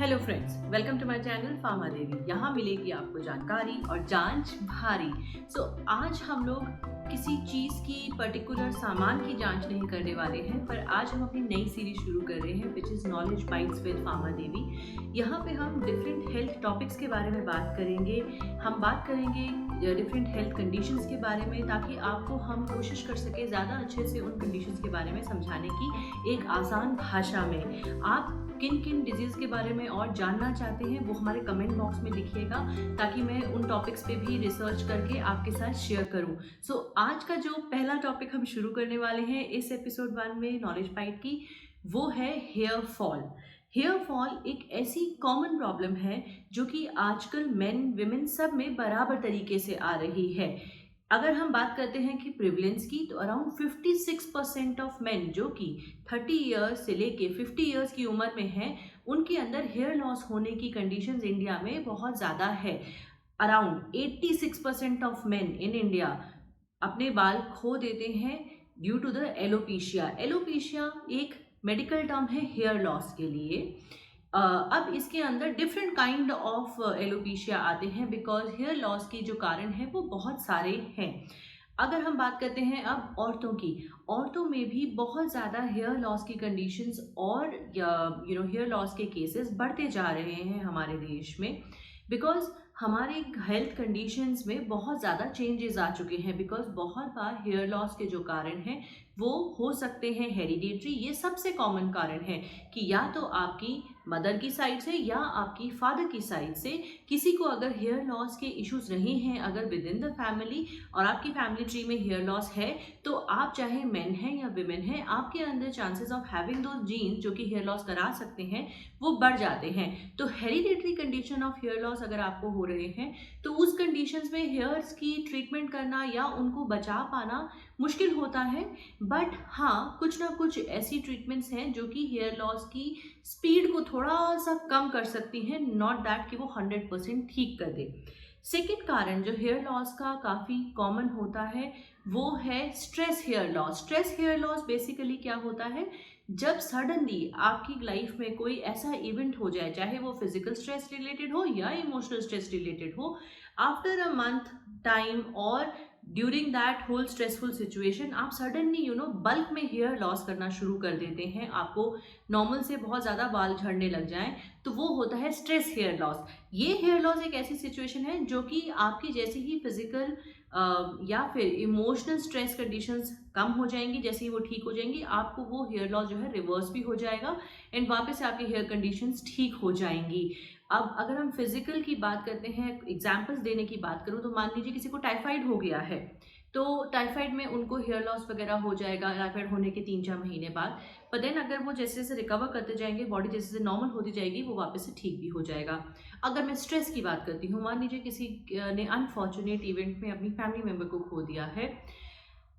Hello friends, welcome to my channel pharma Devi. यहाँ मिलेगी आपको जानकारी और जांच भारी। आज हम लोग किसी चीज़ की पर्टिकुलर सामान की जांच नहीं करने वाले हैं, पर आज हम अपनी नई सीरीज शुरू कर रहे हैं which is knowledge bytes with pharma Devi. यहाँ पे हम डिफरेंट हेल्थ टॉपिक्स के बारे में बात करेंगे। हम बात करेंगे डिफरेंट हेल्थ कंडीशंस के बारे में, ताकि आपको हम कोशिश कर सके ज़्यादा अच्छे से उन कंडीशंस के बारे में समझाने की एक आसान भाषा में। आप किन किन डिजीज़ के बारे में और जानना चाहते हैं वो हमारे कमेंट बॉक्स में लिखिएगा, ताकि मैं उन टॉपिक्स पे भी रिसर्च करके आपके साथ शेयर करूं। आज का जो पहला टॉपिक हम शुरू करने वाले हैं इस एपिसोड 1 में नॉलेज बाइट की, वो है हेयर फॉल। हेयर फॉल एक ऐसी कॉमन प्रॉब्लम है जो कि आजकल मेन विमेन सब में बराबर तरीके से आ रही है। अगर हम बात करते हैं कि प्रिवलेंस की, तो अराउंड 56% ऑफ मेन जो कि 30 ईयर्स से लेके 50 ईयर्स की उम्र में हैं, उनके अंदर हेयर लॉस होने की कंडीशंस इंडिया में बहुत ज़्यादा है। Around 86% of men in India अपने बाल खो देते हैं due to the alopecia. Alopecia एक मेडिकल टर्म है हेयर लॉस के लिए। अब इसके अंदर डिफरेंट काइंड ऑफ एलोपेशिया आते हैं, बिकॉज हेयर लॉस की जो कारण है वो बहुत सारे हैं। अगर हम बात करते हैं अब औरतों की, औरतों में भी बहुत ज़्यादा हेयर लॉस की कंडीशंस और हेयर लॉस के केसेस बढ़ते जा रहे हैं हमारे देश में, बिकॉज हमारे हेल्थ कंडीशंस में बहुत ज़्यादा चेंजेस आ चुके हैं। बिकॉज बहुत बार हेयर लॉस के जो कारण हैं वो हो सकते हैं हेरिडेटरी। ये सबसे कॉमन कारण है कि या तो आपकी मदर की साइड से या आपकी फादर की साइड से किसी को अगर हेयर लॉस के इश्यूज रहे हैं, अगर विद इन द फैमिली और आपकी फैमिली ट्री में हेयर लॉस है, तो आप चाहे मेन हैं या विमेन हैं, आपके अंदर चांसेस ऑफ हैविंग दो जीन्स जो कि हेयर लॉस करा सकते हैं वो बढ़ जाते हैं। तो hereditary condition of hair loss अगर आपको हो रहे हैं, तो उस कंडीशंस में हेयर्स की ट्रीटमेंट करना या उनको बचा पाना मुश्किल होता है। बट हाँ, कुछ ना कुछ ऐसी ट्रीटमेंट्स हैं जो कि हेयर लॉस की स्पीड को थोड़ा सा कम कर सकती हैं, नॉट दैट कि वो 100% ठीक कर दे। सेकेंड कारण जो हेयर लॉस का काफ़ी कॉमन होता है वो है stress hair loss. Stress hair loss basically क्या होता है, जब सडनली आपकी लाइफ में कोई ऐसा इवेंट हो जाए, चाहे वो फिजिकल स्ट्रेस रिलेटेड हो या इमोशनल स्ट्रेस रिलेटेड हो, आफ्टर अ मंथ टाइम और during that whole stressful situation आप सडनली बल्क में हेयर लॉस करना शुरू कर देते हैं, आपको नॉर्मल से बहुत ज़्यादा बाल झड़ने लग जाएं, तो वो होता है स्ट्रेस हेयर लॉस। ये हेयर लॉस एक ऐसी सिचुएशन है जो कि आपकी जैसे ही फिजिकल या फिर इमोशनल स्ट्रेस कंडीशंस कम हो जाएंगी, जैसे ही वो ठीक हो जाएंगी, आपको वो हेयर लॉस जो है रिवर्स भी हो जाएगा एंड वापस से आपकी हेयर कंडीशंस ठीक हो जाएंगी। अब अगर हम फिजिकल की बात करते हैं, एग्जाम्पल्स देने की बात करूँ, तो मान लीजिए किसी को टाइफाइड हो गया है, तो टाइफाइड में उनको हेयर लॉस वगैरह हो जाएगा टाइफाइड होने के 3-4 महीने बाद। पर देन अगर वो जैसे जैसे रिकवर करते जाएंगे, बॉडी जैसे जैसे नॉर्मल होती जाएगी, वो वापस से ठीक भी हो जाएगा। अगर मैं स्ट्रेस की बात करती हूँ, मान लीजिए किसी ने अनफॉर्चुनेट इवेंट में अपनी फैमिली मेम्बर को खो दिया है,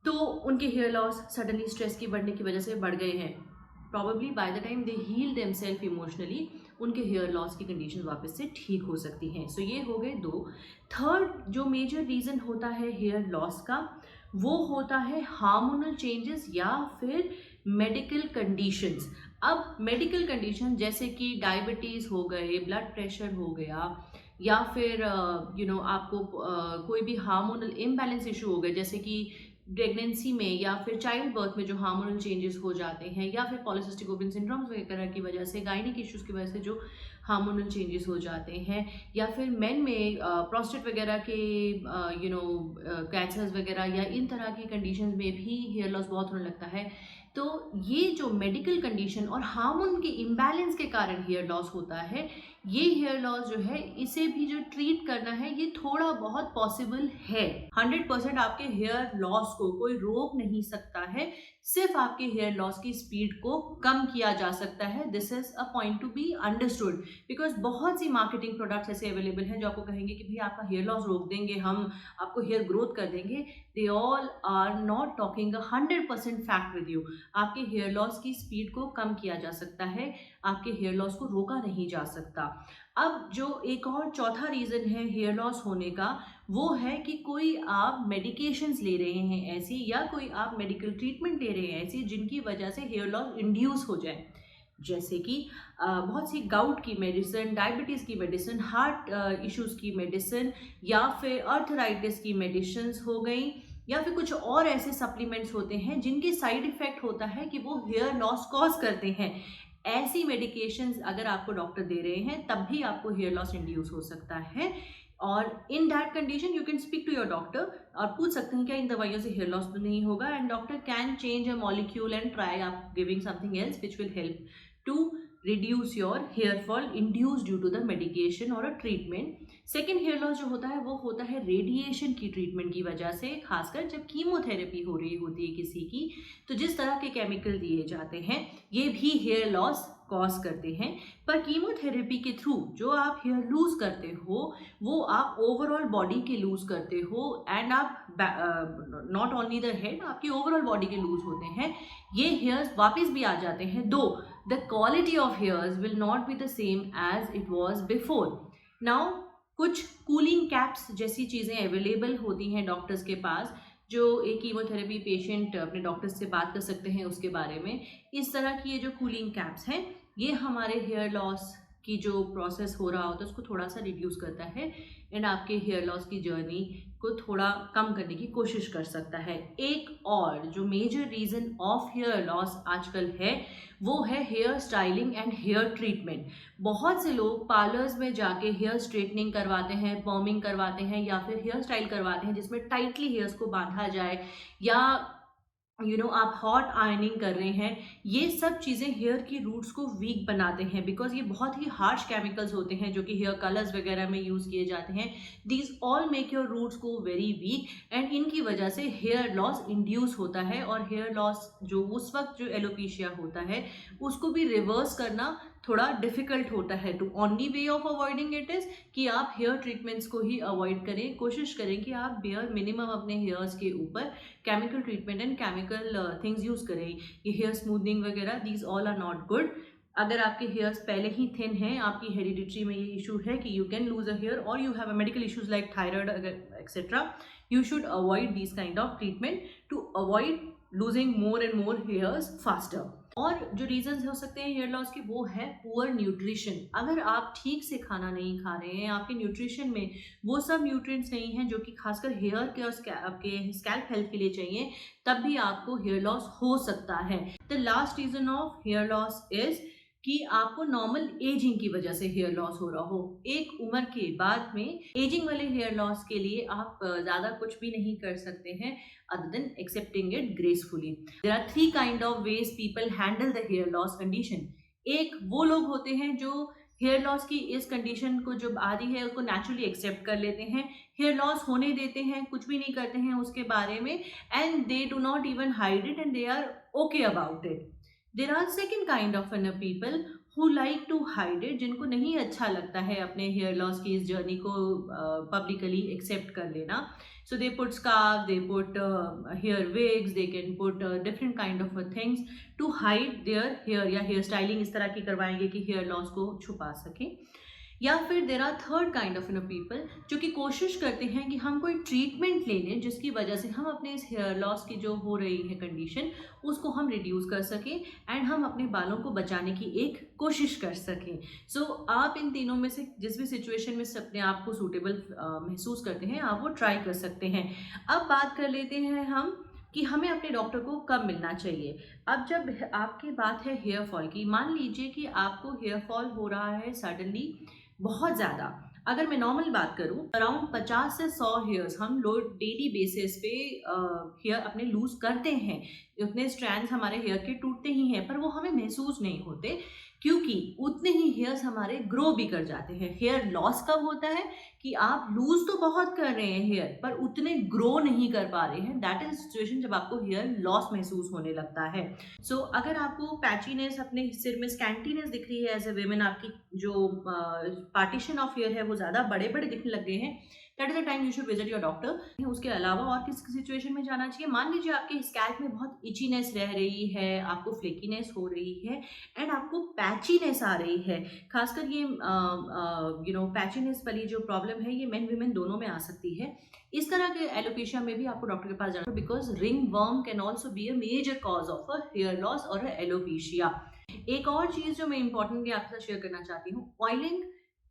तो उनके हेयर लॉस सडनली स्ट्रेस की बढ़ने की वजह से बढ़ गए हैं। Probably by the time they heal themselves emotionally, उनके हेयर लॉस की कंडीशन वापस से ठीक हो सकती हैं। सो ये हो गए दो। थर्ड जो मेजर रीज़न होता है हेयर लॉस का, वो होता है हार्मोनल चेंजेस या फिर मेडिकल कंडीशंस। अब मेडिकल कंडीशन जैसे कि डायबिटीज़ हो गए, ब्लड प्रेशर हो गया, या फिर आपको कोई भी हार्मोनल इम्बैलेंस इशू हो गए, जैसे कि प्रेगनेंसी में या फिर चाइल्ड बर्थ में जो हार्मोनल चेंजेस हो जाते हैं, या फिर पॉलीसिस्टिक ओवरियन सिंड्रोम वगैरह की वजह से, गायनिक इश्यूज की वजह से जो हार्मोनल चेंजेस हो जाते हैं, या फिर मेन में प्रोस्टेट वगैरह के कैंसर्स वगैरह या इन तरह की कंडीशन में भी हेयर लॉस बहुत होने लगता है। तो ये जो मेडिकल कंडीशन और हार्मोन के इम्बैलेंस के कारण हेयर लॉस होता है, ये हेयर लॉस जो है इसे भी जो ट्रीट करना है ये थोड़ा बहुत पॉसिबल है। 100% आपके हेयर लॉस को कोई रोक नहीं सकता है, सिर्फ आपके हेयर लॉस की स्पीड को कम किया जा सकता है। This is a point to be understood, because बहुत सी मार्केटिंग प्रोडक्ट्स ऐसे अवेलेबल हैं जो आपको कहेंगे कि भाई आपका हेयर लॉस रोक देंगे, हम आपको हेयर ग्रोथ कर देंगे। They all are not talking 100% fact with you. आपके हेयर लॉस की स्पीड को कम किया जा सकता है, आपके हेयर लॉस को रोका नहीं जा सकता। अब जो एक और चौथा रीज़न है हेयर लॉस होने का, वो है कि कोई आप मेडिकेशंस ले रहे हैं ऐसी, या कोई आप मेडिकल ट्रीटमेंट ले रहे हैं ऐसी जिनकी वजह से हेयर लॉस इंड्यूस हो जाए। जैसे कि बहुत सी गाउट की मेडिसिन, डायबिटीज़ की मेडिसिन, हार्ट इश्यूज़ की मेडिसिन, या फिर अर्थराइटिस की मेडिसिन हो गई, या फिर कुछ और ऐसे सप्लीमेंट्स होते हैं जिनके साइड इफ़ेक्ट होता है कि वो हेयर लॉस कॉज़ करते हैं। ऐसी मेडिकेशंस अगर आपको डॉक्टर दे रहे हैं तब भी आपको हेयर लॉस इंड्यूस हो सकता है, और in that condition you can speak to your doctor और पूछ सकते हैं क्या इन दवाइयों से हेयर लॉस तो नहीं होगा, and doctor can change a molecule and try आप giving something else which will help to reduce your hair fall induced due to the medication or a treatment. Second hair loss जो होता है वो होता है रेडिएशन की treatment की वजह से, खासकर जब कीमोथेरेपी हो रही होती है किसी की, तो जिस तरह के केमिकल दिए जाते हैं ये भी हेयर लॉस कॉज करते हैं। पर कीमोथेरेपी के थ्रू जो आप हेयर लूज करते हो वो आप ओवरऑल बॉडी के लूज करते हो, एंड आप नॉट ओनली द हेड, आपकी ओवरऑल बॉडी के लूज होते हैं। ये हेयर्स वापस भी आ जाते हैं, दो the quality of hairs will not be the same as it was before. Now कुछ कूलिंग कैप्स जैसी चीज़ें अवेलेबल होती हैं डॉक्टर्स के पास, जो एक कीमोथेरेपी पेशेंट अपने डॉक्टर से बात कर सकते हैं उसके बारे में। इस तरह की ये जो कूलिंग कैप्स हैं ये हमारे हेयर लॉस की जो प्रोसेस हो रहा होता है उसको थोड़ा सा रिड्यूस करता है, एंड आपके हेयर लॉस की जर्नी को थोड़ा कम करने की कोशिश कर सकता है। एक और जो major reason of hair loss आजकल है वो है hair styling and hair treatment. बहुत से लोग पार्लर्स में जाके हेयर स्ट्रेटनिंग करवाते हैं, पर्मिंग करवाते हैं, या फिर हेयर स्टाइल करवाते हैं जिसमें टाइटली हेयर्स को बांधा जाए, या आप हॉट आयरनिंग कर रहे हैं। ये सब चीज़ें हेयर की रूट्स को वीक बनाते हैं, बिकॉज ये बहुत ही हार्श केमिकल्स होते हैं जो कि हेयर कलर्स वगैरह में यूज़ किए जाते हैं। These all make your roots को वेरी वीक, एंड इनकी वजह से हेयर लॉस इंड्यूस होता है, और हेयर लॉस जो उस वक्त जो एलोपेशिया होता है उसको भी रिवर्स करना थोड़ा डिफिकल्ट होता है। To only way of avoiding it is कि आप हेयर ट्रीटमेंट्स को ही अवॉइड करें, कोशिश करें कि आप बेयर मिनिमम अपने हेयर्स के ऊपर chemical treatment and chemical things use करें। ये हेयर स्मूथनिंग वगैरह these all are not good. अगर आपके हेयर्स पहले ही थिन हैं, आपकी हेरिडिट्री में ये इशू है कि you can lose a hair, और you have a medical issues like thyroid etcetera, you should avoid this kind of treatment to avoid losing more and more hairs faster. और जो reasons हो सकते हैं हेयर लॉस के वो है poor nutrition. अगर आप ठीक से खाना नहीं खा रहे हैं, आपके न्यूट्रिशन में वो सब न्यूट्रिएंट्स नहीं हैं जो कि खासकर हेयर के और आपके स्कैल्प हेल्थ के लिए चाहिए, तब भी आपको हेयर लॉस हो सकता है। The last reason of hair loss is कि आपको नॉर्मल एजिंग की वजह से हेयर लॉस हो रहा हो। एक उम्र के बाद में एजिंग वाले हेयर लॉस के लिए आप ज़्यादा कुछ भी नहीं कर सकते हैं other than accepting it gracefully. There are three kind of ways people handle the hair loss condition. एक वो लोग होते हैं जो हेयर लॉस की इस कंडीशन को जो आदि है उसको नेचुरली एक्सेप्ट कर लेते हैं, हेयर लॉस होने देते हैं, कुछ भी नहीं करते हैं उसके बारे में, and they do not even hide it and they are okay about it. There are second kind of people who like to hide it, जिनको नहीं अच्छा लगता है अपने हेयर लॉस की इस जर्नी को पब्लिकली एक्सेप्ट कर लेना। So they put scarf, they put hair wigs, they can put different kind of things to hide their hair, या hair styling इस तरह की करवाएंगे कि hair loss को छुपा सकें। या फिर there are third kind of people जो कि कोशिश करते हैं कि हम कोई ट्रीटमेंट ले लें जिसकी वजह से हम अपने इस हेयर लॉस की जो हो रही है कंडीशन उसको हम रिड्यूस कर सकें, एंड हम अपने बालों को बचाने की एक कोशिश कर सकें। सो आप इन तीनों में से जिस भी सिचुएशन में अपने आप को सूटेबल महसूस करते हैं आप वो ट्राई कर सकते हैं। अब बात कर लेते हैं हम कि हमें अपने डॉक्टर को कब मिलना चाहिए। अब जब आपकी बात है हेयर फॉल की, मान लीजिए कि आपको हेयर फॉल हो रहा है सडनली बहुत ज़्यादा। अगर मैं नॉर्मल बात करूं, अराउंड 50 से 100 हेयर्स हम लोग डेली बेसिस पे हेयर अपने लूज करते हैं। उतने स्ट्रैंड्स हमारे हेयर के टूटते ही हैं, पर वो हमें महसूस नहीं होते क्योंकि उतने ही हेयर्स हमारे ग्रो भी कर जाते हैं। हेयर लॉस कब होता है कि आप लूज तो बहुत कर रहे हैं हेयर, पर उतने ग्रो नहीं कर पा रहे हैं। दैट इज सिचुएशन जब आपको हेयर लॉस महसूस होने लगता है। सो अगर आपको पैचीनेस, अपने सिर में स्कैंटीनेस दिख रही है एज ए वेमेन, आपकी जो पार्टीशन ऑफ हेयर है वो ज़्यादा बड़े बड़े दिखने लग गए हैं, that is the time you should visit your doctor. उसके अलावा और किस सिचुएशन में जाना चाहिए, मान लीजिए आपके स्कैल्प में बहुत इचीनेस रह रही है, आपको फ्लेकीनेस हो रही है, एंड आपको पैचीनेस आ रही है। खासकर ये पैचीनेस वाली जो प्रॉब्लम है ये मेन वीमेन दोनों में आ सकती है। इस तरह के एलोपेशिया में भी आपको डॉक्टर के पास जाना, because ringworm can also be a major cause of a hair loss और एलोपेशिया। एक और चीज़ जो मैं इम्पोर्टेंटली आपके साथ शेयर करना चाहती हूँ, ऑयलिंग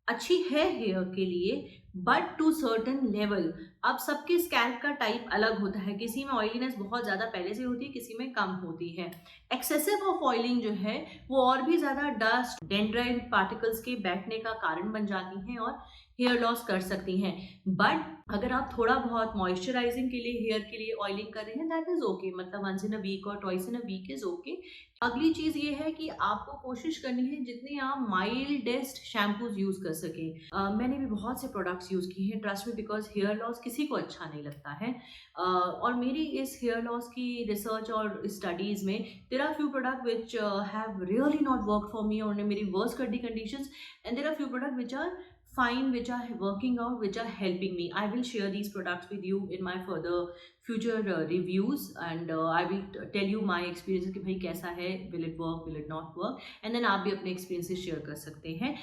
अच्छी है हेयर के लिए, बट टू सर्टेन लेवल। अब सबके स्कैल्प का टाइप अलग होता है, किसी में ऑयलीनेस बहुत ज़्यादा पहले से होती है, किसी में कम होती है। एक्सेसिव ऑफ ऑयलिंग जो है वो और भी ज़्यादा डस्ट, डेंड्राइट पार्टिकल्स के बैठने का कारण बन जाती हैं और हेयर लॉस कर सकती हैं। बट अगर आप थोड़ा बहुत मॉइस्चराइजिंग के लिए, हेयर के लिए ऑयलिंग कर रहे हैं, दैट इज ओके, मतलब वंस इन अ वीक और twice in a week is okay. अगली चीज ये है कि आपको कोशिश करनी है जितने आप माइल्डेस्ट शैम्पूज यूज कर सकें। मैंने भी बहुत से प्रोडक्ट्स यूज किए हैं, ट्रस्ट में, बिकॉज हेयर लॉस किसी को अच्छा नहीं लगता है। और मेरी इस हेयर लॉस की रिसर्च और स्टडीज में there are few product which have really not work for me, और मेरी वर्स कर दी conditions, and there are few product which are fine, which are working out, which are helping me. I will share these products with you in my further future reviews, and I will tell you my experiences कि भाई कैसा है, will it work, will it not work, and then आप भी अपने experiences share कर सकते हैं।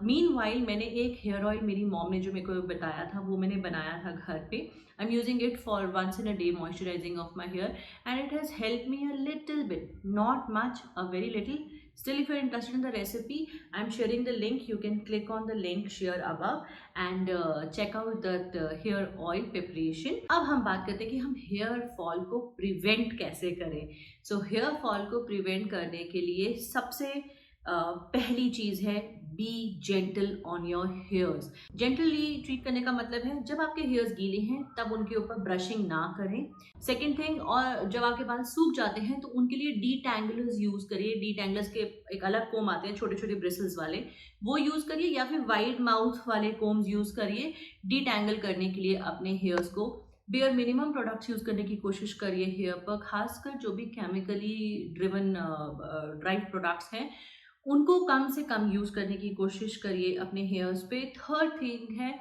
Meanwhile मैंने एक hair oil, मेरी mom ने जो मेरे को बताया था वो मैंने बनाया था घर पे। I'm using it for once in a day moisturizing of my hair, and it has helped me a little bit, not much, a very little. Still, if you're interested in the recipe, I'm sharing the link. You can click on the link share above and check out that hair oil preparation. अब हम बात करते हैं कि हम hair fall को prevent कैसे करें। सो हेयर फॉल को प्रिवेंट करने के लिए सबसे पहली चीज है B gentle on your hairs. Gently treat करने का मतलब है जब आपके हेयर्स गीले हैं तब उनके ऊपर ब्रशिंग ना करें। सेकेंड थिंग, और जब आपके बाल सूख जाते हैं तो उनके लिए डीटैंगलर्स यूज करिए। डीटैंगलर्स के एक अलग कोम आते हैं, छोटे छोटे ब्रिसल्स वाले, वो यूज करिए, या फिर वाइड माउथ वाले कोम्स यूज करिए डीटैंगल करने के लिए अपने हेयर्स को। बेयर मिनिमम प्रोडक्ट्स यूज करने की कोशिश करिए हेयर पर, खासकर जो भी केमिकली ड्रिवन ड्राइव प्रोडक्ट्स हैं उनको कम से कम यूज करने की कोशिश करिए अपने हेयर्स पे। थर्ड थिंग है,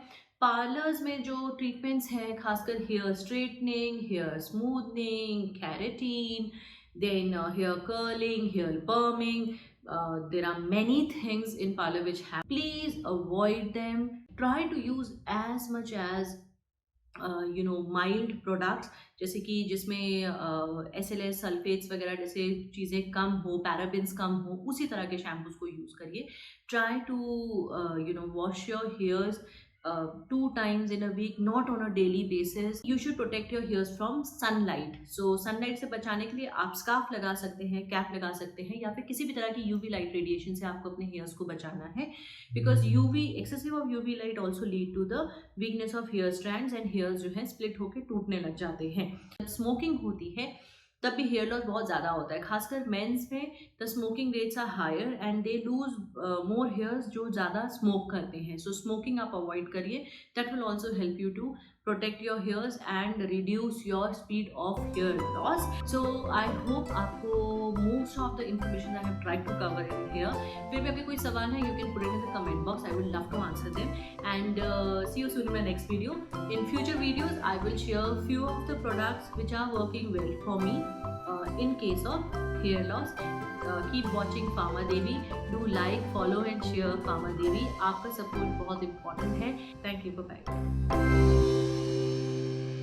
पार्लर्स में जो ट्रीटमेंट्स हैं, खासकर hair straightening, hair smoothening, keratin, then hair curling, hair perming, there are many things in parlor which have, please avoid them. Try to use as much as mild products, जैसे कि जिसमें SLS sulphates वगैरह जैसे चीज़ें कम हो, parabens कम हो, उसी तरह के शैम्पूज को यूज़ करिए। Try to wash your hairs 2 times in a week, not on a daily basis. You should protect your hairs from sunlight. So sunlight से बचाने के लिए आप स्कार्फ लगा सकते हैं, कैप लगा सकते हैं, या फिर किसी भी तरह की UV लाइट रेडिएशन से आपको अपने हेयर्स को बचाना है, because excessive of UV light also lead to the weakness of hair strands, and hairs जो है स्प्लिट होकर टूटने लग जाते हैं। जब स्मोकिंग होती है तब भी हेयर लॉस बहुत ज़्यादा होता है, खासकर मेंस में the smoking rates are higher and they lose more hairs जो ज़्यादा स्मोक करते हैं। सो स्मोकिंग आप अवॉइड करिए, that will also help you to protect your hairs and reduce your speed of hair loss. So I hope आपको most of the information I have tried to cover in here. फिर भी आपके कोई सवाल है, you can put it in the comment box, I will love to answer them, and see you soon in my next video. In future videos, I will share few of the products which are working well for me in case of hair loss. Keep watching Pharma Devi. Do like, follow and share Pharma Devi. आपका support बहुत important है। Thank you. Bye bye.